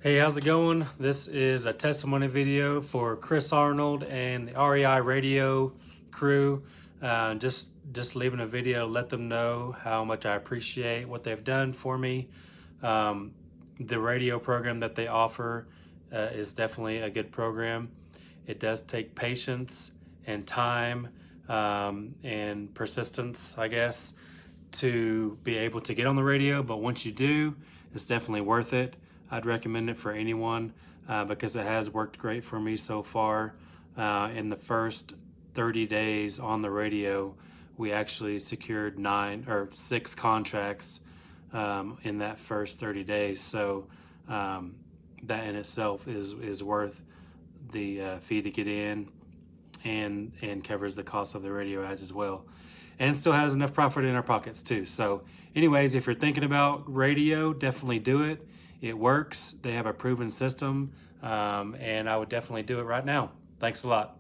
Hey, how's it going? This is a testimony video for Chris Arnold and the REI Radio crew. Just leaving a video to let them know how much I appreciate what they've done for me. The radio program that they offer is definitely a good program. It does take patience and time and persistence, I guess, to be able to get on the radio, but once you do, it's definitely worth it. I'd recommend it for anyone because it has worked great for me so far. In the first 30 days on the radio, we actually secured 6 contracts in that first 30 days. So that in itself is worth the fee to get in and covers the cost of the radio ads as well. And still has enough profit in our pockets too. So anyways, if you're thinking about radio, definitely do it. It works. They have a proven system, and I would definitely do it right now. Thanks a lot.